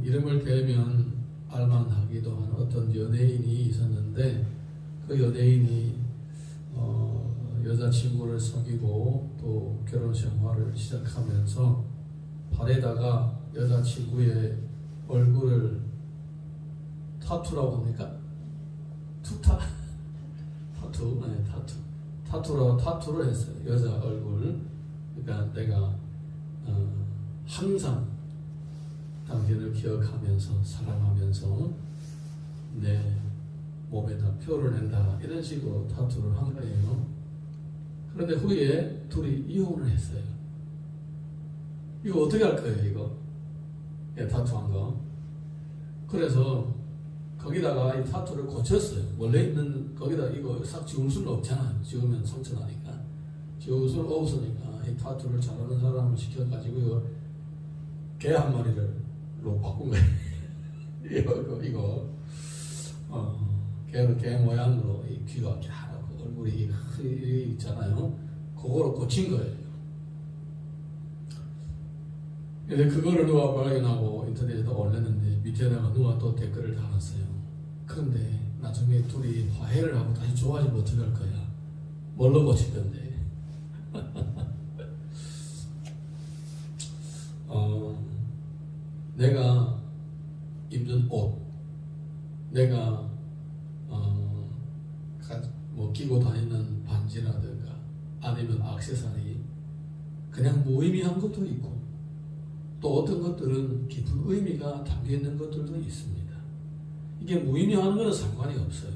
이름을 대면 알만하기도 한 어떤 연예인이 있었는데 그 연예인이 여자친구를 사귀고 또 결혼 생활을 시작하면서 발에다가 여자친구의 얼굴을 타투라고 합니까? 타투? 네, 타투를 했어요. 여자 얼굴. 그러니까 내가 항상 당신을 기억하면서 사랑하면서 내 몸에다 표를 낸다, 이런 식으로 타투를 한 거예요. 그런데 후에 둘이 이혼을 했어요. 이거 어떻게 할 거예요, 이거? 예, 타투한 거. 그래서 거기다가 이 타투를 고쳤어요. 원래 있는 거기다 이거 싹 지울 수는 없잖아요. 지우면 상처나니까. 지울 수는 없으니까 이 타투를 잘하는 사람을 시켜가지고 이거 개 한 마리를 바꾼 거예요. 이거 개 모양으로 이 귀가 갸하고 얼굴이 있잖아요. 그거로 고친 거예요. 그래서 그거를 누가 발견하고 인터넷에다 올렸는데 밑에다가 누가 또 댓글을 달았어요. 그런데 나중에 둘이 화해를 하고 다시 좋아지면 어떡할 거야? 뭘로 고칠 건데? 내가 입는 옷, 내가 뭐 끼고 다니는 반지라든가 아니면 액세서리, 그냥 무의미한 것도 있고 또 어떤 것들은 깊은 의미가 담겨있는 것들도 있습니다. 이게 무의미한 거는 상관이 없어요.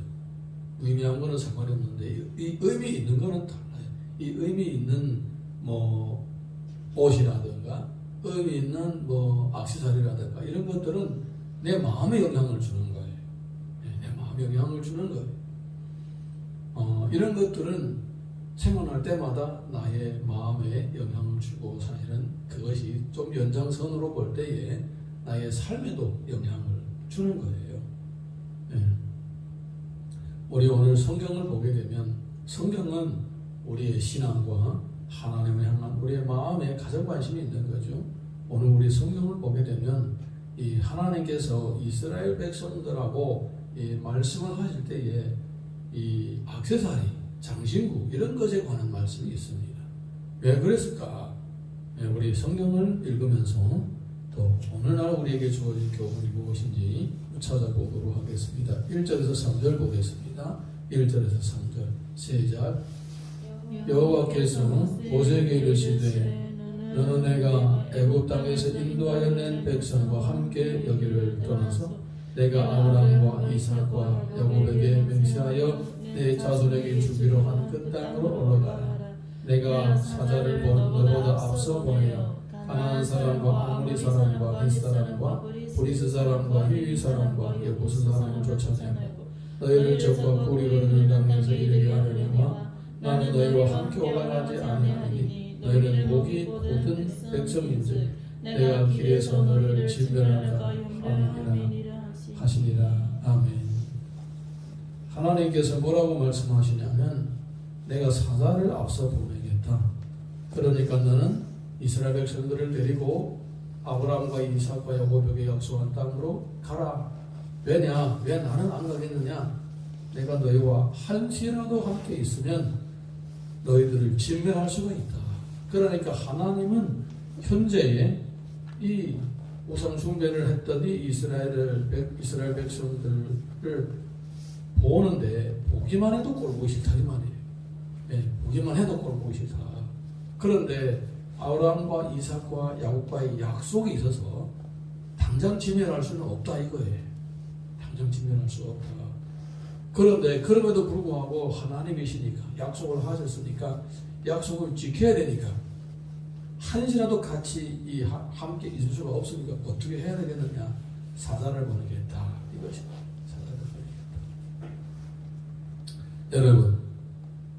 무의미한 거는 상관이 없는데 이 의미 있는 거는 달라요. 이 의미 있는 뭐 옷이라든가 의미 있는 뭐 액세서리라든가 이런 것들은 내 마음에 영향을 주는 거예요. 내 마음에 영향을 주는 거예요. 이런 것들은 생활할 때마다 나의 마음에 영향을 주고 사실은 그것이 좀 연장선으로 볼 때에 나의 삶에도 영향을 주는 거예요. 우리 오늘 성경을 보게 되면 성경은 우리의 신앙과 하나님을 향한 우리의 마음에 가장 관심이 있는 거죠. 오늘 우리 성경을 보게 되면 이 하나님께서 이스라엘 백성들하고 이 말씀을 하실 때에 이 액세서리, 장신구 이런 것에 관한 말씀이 있습니다. 왜 그랬을까? 우리 성경을 읽으면서 또 오늘날 우리에게 주어진 교훈이 무엇인지 찾아보도록 하겠습니다. 1절에서 3절 보겠습니다. 1절에서 3절 시작. 여호와께서 모세에게 이르시되 너는 내가 애굽 땅에서 인도하여 낸 백성과 함께 여기를 떠나서 내가 아브라함과 이삭과 야곱에게 맹세하여 내 자손에게 주기로 한 그 땅으로 올라가라. 내가 사자를 본 너보다 앞서 보내어 가나안 사람과 아모리 사람과 헷 사람과 브리스 사람과 히위 사람과 여부스 사람을 쫓아내고 너희를 적과 꿀이 흐르는 땅에서 이르게 하려니와 나는 너희와 함께 올라가지 아니하니 너희는 복이 고든 백성인즉 내가 길에서 너를 진멸할까 하시니라. 아멘. 하나님께서 뭐라고 말씀하시냐면 내가 사자를 앞서 보내겠다. 그러니까 너는 이스라엘 백성들을 데리고 아브라함과 이삭과 야곱에게 약속한 땅으로 가라. 왜냐? 왜 나는 안 가겠느냐? 내가 너희와 한시라도 함께 있으면 너희들을 진멸할 수가 있다. 그러니까 하나님은 현재의 이 우상 숭배를 했던 이 이스라엘 백성들을 보는데 보기만 해도 꼴보기 싫다 이 말이에요. 보기만 해도 꼴보기 싫다. 그런데 아브라함과 이삭과 야곱과의 약속이 있어서 당장 진멸할 수는 없다 이거예요. 당장 진멸할 수 없다. 그런데 그럼에도 불구하고 하나님이시니까 약속을 하셨으니까 약속을 지켜야 되니까 한시라도 같이 함께 있을 수가 없으니까 어떻게 해야 되겠느냐? 사자를 보내겠다. 이것이 사자를 보내겠다. 여러분,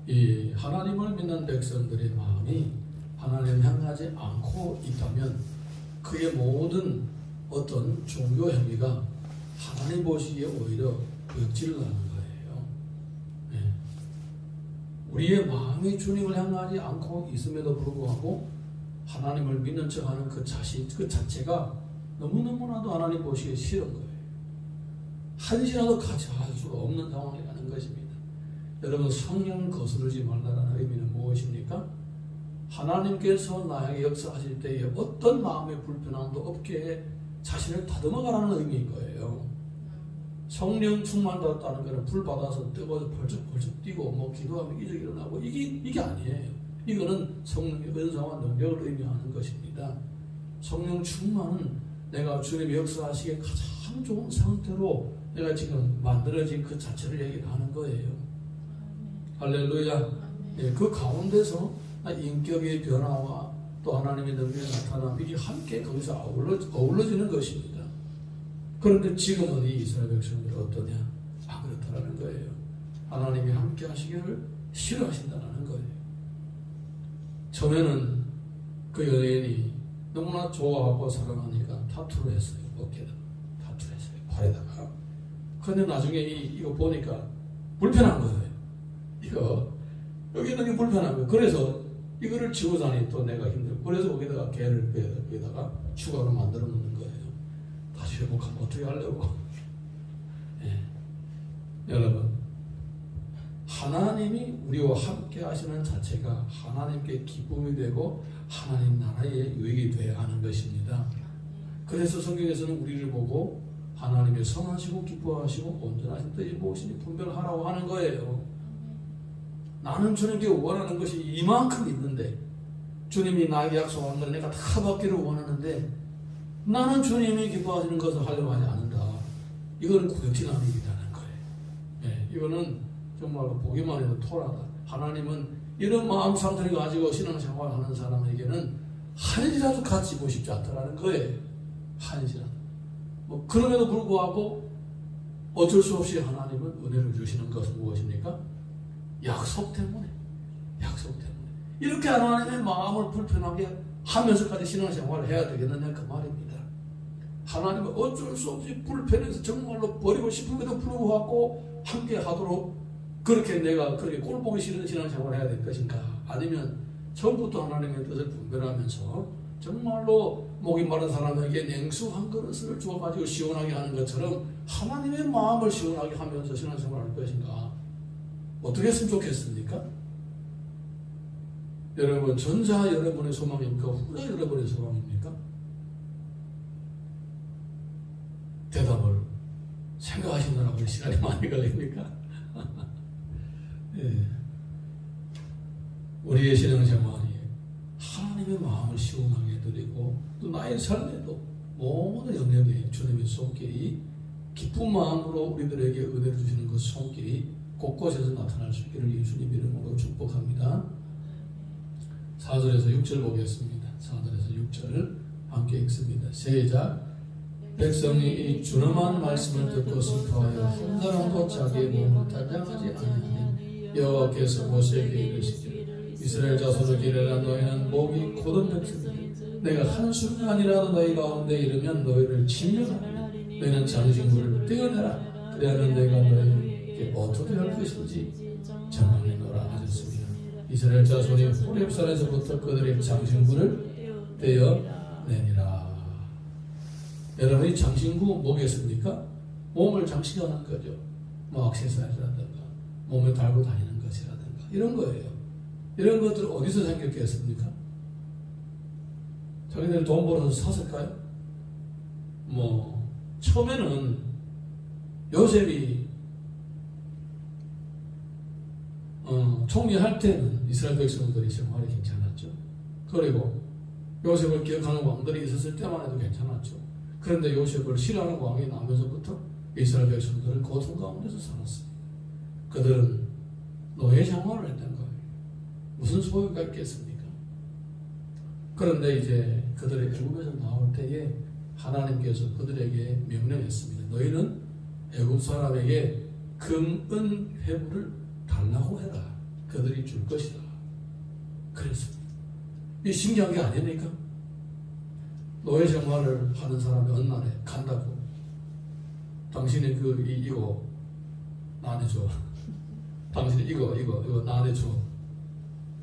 이 하나님을 믿는 백성들의 마음이 하나님을 향하지 않고 있다면 그의 모든 어떤 종교 행위가 하나님 보시기에 오히려 역질을 하는 거예요. 우리의 마음이 주님을 향하지 않고 있음에도 불구하고 하나님을 믿는 척하는 그 자체가 너무너무나도 하나님 보시기에 싫은 거예요. 한시라도 같이 할 수가 없는 상황이라는 것입니다. 여러분, 성령을 거스르지 말라는 의미는 무엇입니까? 하나님께서 나에게 역사하실 때에 어떤 마음의 불편함도 없게 자신을 다듬어가라는 의미인 거예요. 성령 충만 받았다는 것은 불 받아서 뜨거워서 벌쩍벌쩍 뛰고 뭐 기도하면 이적 일어나고 이게 아니에요. 이거는 성령의 은사와 능력을 의미하는 것입니다. 성령 충만은 내가 주님의 역사하시기에 가장 좋은 상태로 내가 지금 만들어진 그 자체를 얘기하는 거예요. 할렐루야. 예, 그 가운데서 인격의 변화와 또 하나님의 능력이 나타나면 이게 함께 거기서 어우러지는 것입니다. 그런데 지금은 이 이스라엘 백성들이 어떠냐? 그렇다라는 거예요. 하나님이 함께 하시기를 싫어하신다는 거예요. 처음에는 그 연예인이 너무나 좋아하고 사랑하니까 타투를 했어요. 어깨에다 타투를 했어요. 팔에다가. 근데 나중에 이거 보니까 불편한 거예요. 이거 여기 있는 게 불편한 거예요. 그래서 이거를 지우자니 또 내가 힘들고, 그래서 거기다가 개를 여기다가 추가로 만들어 놓는 거예요. 다시 회복하면 어떻게 하려고. 예. 여러분, 하나님이 우리와 함께 하시는 자체가 하나님께 기쁨이 되고 하나님 나라의 유익이 되어야 하는 것입니다. 그래서 성경에서는 우리를 보고 하나님의 선하시고 기뻐하시고 온전하신 뜻이 무엇인지 분별하라고 하는 거예요. 나는 주님께 원하는 것이 이만큼 있는데, 주님이 나에게 약속한 걸 내가 다 받기를 원하는데 나는 주님이 기뻐하시는 것을 하려고 하지 않는다. 이거는 구역질하는 일이라는 거예요. 예, 이거는 정말로 보기만 해도 토라다. 하나님은 이런 마음 상태를 가지고 신앙생활을 하는 사람에게는 한시라도 같이 보고 싶지 않다라는 거예요. 한시라도. 뭐 그럼에도 불구하고 어쩔 수 없이 하나님은 은혜를 주시는 것은 무엇입니까? 약속 때문에. 이렇게 하나님의 마음을 불편하게 하면서까지 신앙생활을 해야 되겠느냐 그 말입니다. 하나님은 어쩔 수 없이 불편해서 정말로 버리고 싶음에도 불구하고 함께 하도록 그렇게 내가 그렇게 꼴 보기 싫은 신앙생활을 해야 될 것인가? 아니면 처음부터 하나님의 뜻을 분별하면서 정말로 목이 마른 사람에게 냉수 한 그릇을 주어가지고 시원하게 하는 것처럼 하나님의 마음을 시원하게 하면서 신앙생활을 할 것인가? 어떻게 했으면 좋겠습니까? 여러분, 전자 여러분의 소망입니까? 후자 여러분의 소망입니까? 대답을 생각하시느라고 시간이 많이 걸립니까? 예. 우리의 신앙생활이 하나님의 마음을 시원하게 해드리고 또 나의 삶에도 모든 영역에 주님의 손길이 기쁜 마음으로 우리들에게 은혜를 주시는 그 손길이 곳곳에서 나타날 수 있기를 예수님 이름으로 축복합니다. 4절에서 6절 보겠습니다. 4절에서 6절 함께 읽습니다. 시작. 백성이 이 준엄한 말씀을 듣고 슬퍼하여 한 사람도 자기의 몸을 단장하지 않으니 여호와께서 모세에게 이르시기를 이스라엘 자손을 기르라. 너희는 목이 곧은 백성이니 내가 한순간이라도 너희 가운데 이르면 너희를 진멸하리니 너희는 장신구를 떼어내라. 그래야는 내가 너희에게 어떻게 할 것인지 정하노라 하셨습니다. 이스라엘 자손이 호렙산에서부터 그들의 장신구를 떼어내니라. 여러분이 장신구 뭐겠습니까? 몸을 장식하는 거죠. 뭐 액세서리라든가 몸에 달고 다니는 것이라든가 이런 거예요. 이런 것들 어디서 생겼겠습니까? 자기들 돈 벌어서 샀을까요? 뭐 처음에는 요셉이 총리할 때는 이스라엘 백성들이 생활이 괜찮았죠. 그리고 요셉을 기억하는 왕들이 있었을 때만 해도 괜찮았죠. 그런데 요셉을 싫어하는 왕이 나면서부터 이스라엘 백성들은 고통 가운데서 살았습니다. 그들은 노예 생활을 했던 거예요. 무슨 소유가 있겠습니까? 그런데 이제 그들의 애굽에서 나올 때에 하나님께서 그들에게 명령했습니다. 너희는 애굽 사람에게 금, 은, 회물을 달라고 해라. 그들이 줄 것이다. 그랬습니다. 이 신기한 게 아닙니까? 노예 생활을 하는 사람이 어느 날에 간다고 당신이 이거 나눠줘. 당신이 이거 나눠줘.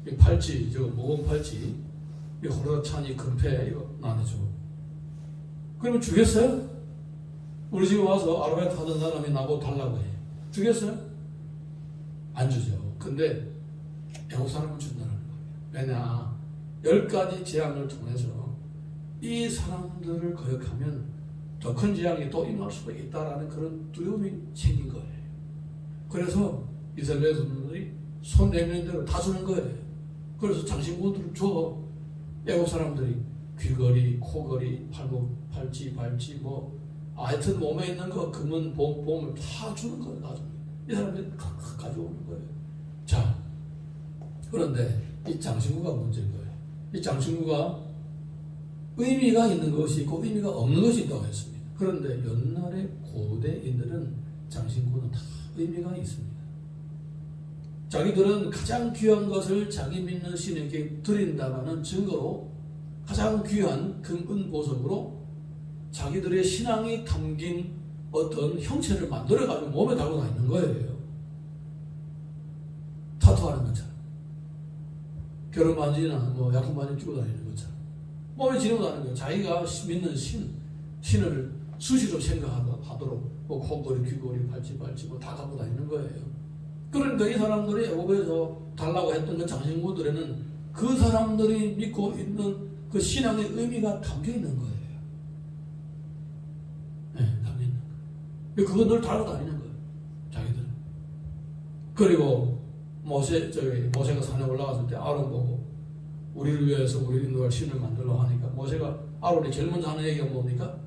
이 팔찌, 저 모공 팔찌, 이 호로차니 금패 이거 나눠줘. 그러면 주겠어요? 우리 집에 와서 아르바이트 하던 사람이 나보고 달라고 해. 주겠어요? 안 주죠. 근데 애국 사람은 준다는 거예요. 왜냐? 10가지 재앙을 통해서 이 사람들을 거역하면 더 큰 재앙이 또 임할 수가 있다라는 그런 두려움이 생긴 거예요. 그래서 이스라엘 백성들이 손 내미는 대로 다 주는 거예요. 그래서 장신구들을 줘. 애국 사람들이 귀걸이, 코걸이, 팔목, 팔찌, 발찌 하여튼 몸에 있는 거 금은 보물 다 주는 거예요. 다 주는 거예요. 이 사람들이 가져오는 거예요. 자, 그런데 이 장신구가 문제인 거예요. 이 장신구가 의미가 있는 것이 있고 의미가 없는 것이 있다고 했습니다. 그런데 옛날의 고대인들은 장신구는 다 의미가 있습니다. 자기들은 가장 귀한 것을 자기 믿는 신에게 드린다라는 증거로 가장 귀한 금은 보석으로 자기들의 신앙이 담긴 어떤 형체를 만들어가지고 몸에 달고 다니는 거예요. 타투하는 것처럼. 결혼 반지나 약혼 반지 끼고 다니는 것처럼. 몸에 지니고 다니는 거예요. 자기가 믿는 신을 수시로 생각하도록 코걸이, 귀걸이, 발찌 다 갖고 다니는 거예요. 그러니까 이 사람들이 애국에서 달라고 했던 그 장신구들에는 그 사람들이 믿고 있는 그 신앙의 의미가 담겨 있는 거예요. 네, 담겨 있는 거예요. 그거 늘 달고 다니는 거예요. 자기들은. 그리고 모세가 산에 올라갔을 때 아론 보고 우리를 위해서 우리 인도할 신을 만들려고 하니까 모세가 아론이 제일 먼저 하는 얘기가 뭡니까?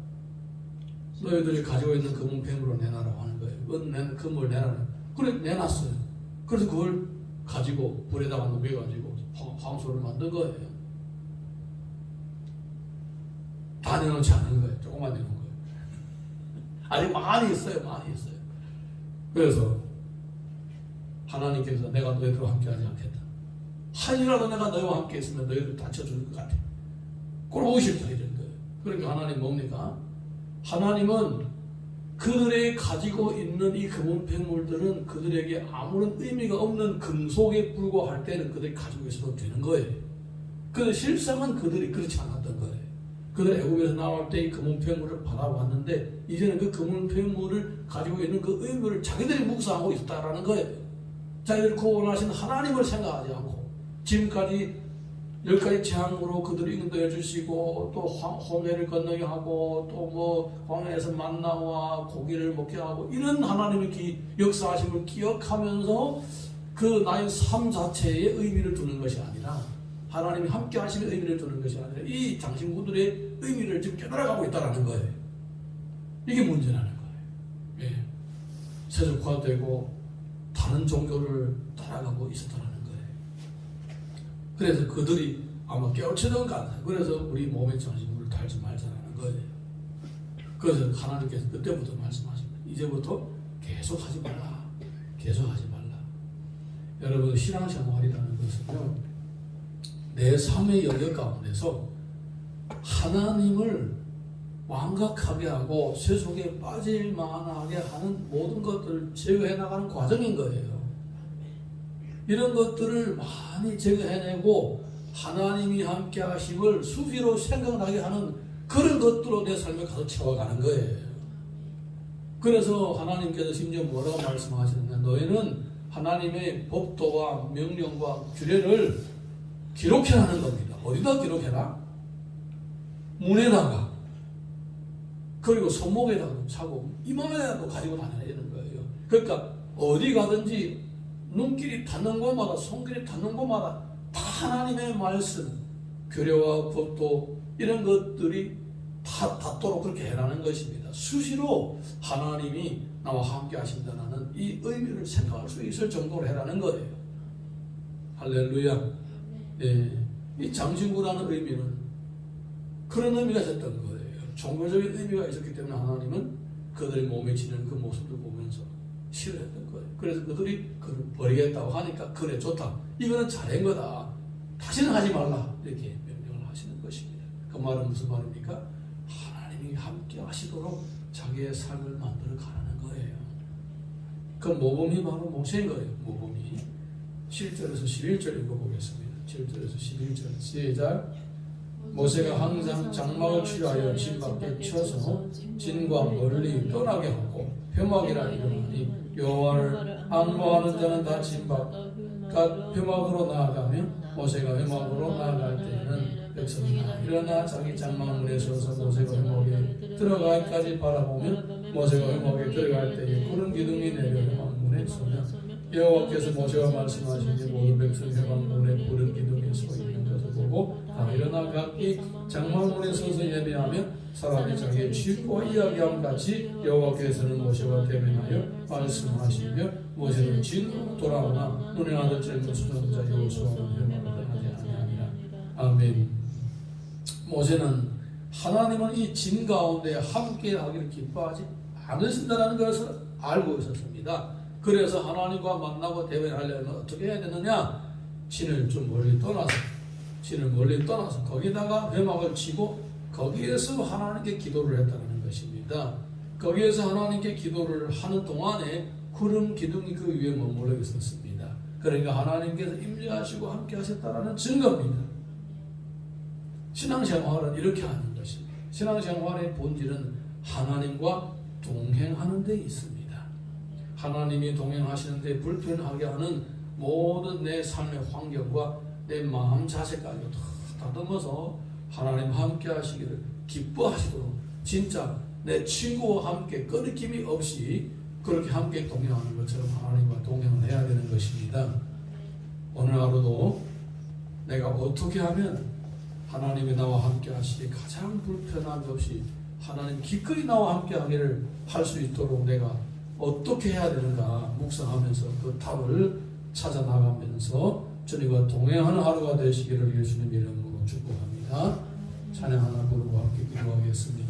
너희들이 가지고 있는 금은 뱀으로 내놔라고 하는 거예요. 금을 내놔라. 그래 내놨어요. 그래서 그걸 가지고 불에다가 녹여가지고 황소를 만든 거예요. 다 내놓지 않은 거예요. 조금만 내놓은 거예요. 아직 많이 있어요. 많이 있어요. 그래서 하나님께서 내가 너희들과 함께하지 않겠다. 한이라도 내가 너희와 함께 있으면 너희들 다쳐줄 것 같아. 꼴보기 싫다 이런 거예요. 그러니까 하나님 뭡니까? 하나님은 그들이 가지고 있는 이 금은 폐물들은 그들에게 아무런 의미가 없는 금속에 불과할 때는 그들이 가지고 있어도 되는 거예요. 그런데 실상은 그들이 그렇지 않았던 거예요. 그들이 애국에서 나올 때 이 금은 폐물을 받아왔는데 이제는 그 금은 폐물을 가지고 있는 그 의미를 자기들이 묵상하고 있다라는 거예요. 자기들이 구원하신 하나님을 생각하지 않고 지금까지 10가지 재앙으로 그들을 인도해 주시고 또 홍해를 건너게 하고 또 광야에서 만나와 고기를 먹게 하고 이런 하나님의 역사하심을 기억하면서 그 나의 삶 자체에 의미를 두는 것이 아니라 하나님이 함께 하시는 의미를 두는 것이 아니라 이 장신구들의 의미를 지금 깨달아가고 있다는 거예요. 이게 문제라는 거예요. 예. 세속화되고 다른 종교를 따라가고 있었다는 거예요. 그래서 그들이 아마 깨우치던 것 같아요. 그래서 우리 몸에 장신구를 달지 말자라는 거예요. 그래서 하나님께서 그때부터 말씀하십니다. 이제부터 계속 하지 말라. 계속 하지 말라. 여러분 신앙생활이라는 것은요. 내 삶의 영역 가운데서 하나님을 완각하게 하고 세속에 빠질 만하게 하는 모든 것들을 제거해 나가는 과정인 거예요. 이런 것들을 많이 제거해내고 하나님이 함께 하심을 수시로 생각나게 하는 그런 것들로 내 삶에 가서 채워가는 거예요. 그래서 하나님께서 심지어 뭐라고 말씀하시느냐, 너희는 하나님의 법도와 명령과 규례를 기록해라는 겁니다. 어디다 기록해라? 문에다가, 그리고 손목에다가 차고 이마에도 가지고 다녀야 되는 거예요. 그러니까 어디 가든지 눈길이 닿는 곳마다, 손길이 닿는 곳마다 다 하나님의 말씀, 규례와 법도 이런 것들이 다 닿도록 그렇게 해라는 것입니다. 수시로 하나님이 나와 함께 하신다는 이 의미를 생각할 수 있을 정도로 해라는 거예요. 할렐루야. 네. 이 장신구라는 의미는 그런 의미가 있었던 거예요. 종교적인 의미가 있었기 때문에 하나님은 그들의 몸에 지는 그 모습을 보면서 싫어했던 거예요. 그래서 그들이 그를 버리겠다고 하니까 그래 좋다. 이거는 잘한 거다. 다시는 하지 말라. 이렇게 명령을 하시는 것입니다. 그 말은 무슨 말입니까? 하나님이 함께 하시도록 자기의 삶을 만들어 가라는 거예요. 그 모범이 바로 모세인 거예요. 모범이. 7절에서 11절 읽어보겠습니다. 7절에서 11절 시작. 모세가 항상 장막을 취하여 진 밖에 쳐서 진과 멀리 떠나게 하고 회막이라 이르니 여호와를 악모하는 자는 다 진 바깥 회막으로 나아가며 모세가 회막으로 나아갈 때에는 백성이 일어나 자기 장막 문에 서서 모세가 회막에 들어가기까지 바라보며 모세가 회막에 들어갈 때에 구름 기둥이 내려 회막 문에 서며 여호와께서 모세와 말씀하시니 모든 백성이 회막 문에 구름 기둥에 서 있는 것을 보고 다 일어나 각기 장막 문에 서서 예배하며 사람이 자기의 취과 이야기함 같이 여호와께서는 모세와 대면하여 말씀하시며 모세는 진으로 돌아오나 눈에 아들 젊은 수정자 여호수아는 회막을 떠나지 아니하니라. 아멘. 모세는 하나님은 이 진 가운데 함께 하기를 기뻐하지 않으신다는 것을 알고 있었습니다. 그래서 하나님과 만나고 대면하려면 어떻게 해야 되느냐? 진을 멀리 떠나서 거기다가 회막을 치고 거기에서 하나님께 기도를 했다는 것입니다. 거기에서 하나님께 기도를 하는 동안에 구름 기둥이 그 위에 머물러 있었습니다. 그러니까 하나님께서 임재하시고 함께 하셨다는 증거입니다. 신앙생활은 이렇게 하는 것입니다. 신앙생활의 본질은 하나님과 동행하는 데 있습니다. 하나님이 동행하시는 데 불편하게 하는 모든 내 삶의 환경과 내 마음 자세까지 다 다듬어서 하나님 함께 하시기를 기뻐하시도록 진짜 내 친구와 함께 끊김이 없이 그렇게 함께 동행하는 것처럼 하나님과 동행을 해야 되는 것입니다. 오늘 하루도 내가 어떻게 하면 하나님이 나와 함께 하시기 가장 불편함이 없이 하나님 기꺼이 나와 함께 하기를 할 수 있도록 내가 어떻게 해야 되는가 묵상하면서 그 답을 찾아 나가면서 주님과 동행하는 하루가 되시기를 예수님 이름으로 축복합니다. 찬양 하나 부르고 함께 기도하겠습니다.